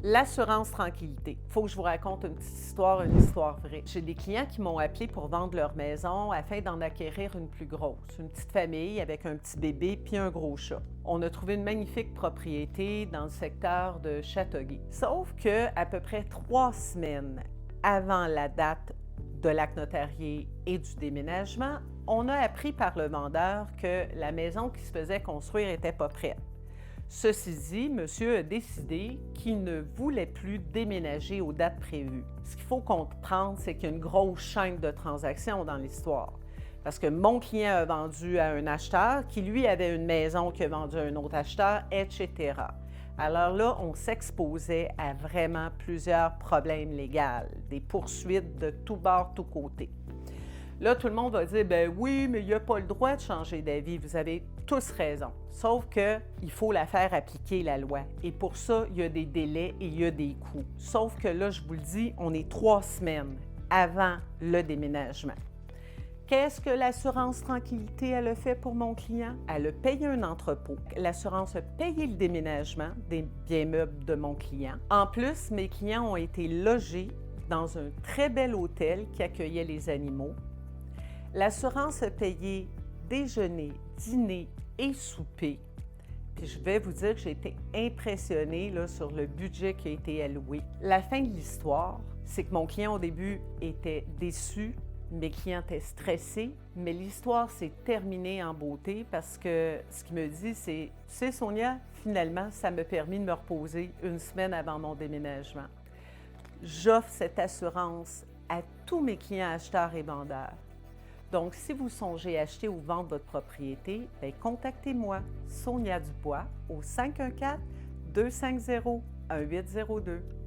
L'assurance tranquillité. Il faut que je vous raconte une petite histoire, une histoire vraie. J'ai des clients qui m'ont appelé pour vendre leur maison afin d'en acquérir une plus grosse. Une petite famille avec un petit bébé puis un gros chat. On a trouvé une magnifique propriété dans le secteur de Châteauguay. Sauf que à peu près 3 semaines avant la date de l'acte notarié et du déménagement, on a appris par le vendeur que la maison qui se faisait construire n'était pas prête. Ceci dit, monsieur a décidé qu'il ne voulait plus déménager aux dates prévues. Ce qu'il faut comprendre, c'est qu'il y a une grosse chaîne de transactions dans l'histoire. Parce que mon client a vendu à un acheteur qui, lui, avait une maison qui a vendu à un autre acheteur, etc. Alors là, on s'exposait à vraiment plusieurs problèmes légaux, des poursuites de tous bords, tous côtés. Là, tout le monde va dire, ben oui, mais il n'y a pas le droit de changer d'avis. Vous avez tous raison. Sauf qu'il faut la faire appliquer, la loi. Et pour ça, il y a des délais et il y a des coûts. Sauf que là, je vous le dis, on est 3 semaines avant le déménagement. Qu'est-ce que l'assurance tranquillité elle a fait pour mon client? Elle a payé un entrepôt. L'assurance a payé le déménagement des biens meubles de mon client. En plus, mes clients ont été logés dans un très bel hôtel qui accueillait les animaux. L'assurance a payé déjeuner, dîner et souper. Puis je vais vous dire que j'ai été impressionnée là, sur le budget qui a été alloué. La fin de l'histoire, c'est que mon client au début était déçu, mes clients étaient stressés, mais l'histoire s'est terminée en beauté parce que ce qu'il me dit, c'est « Tu sais Sonia, finalement, ça m'a permis de me reposer une semaine avant mon déménagement. » J'offre cette assurance à tous mes clients acheteurs et vendeurs. Donc, si vous songez acheter ou vendre votre propriété, bien, contactez-moi, Sonia Dubois, au 514-250-1802.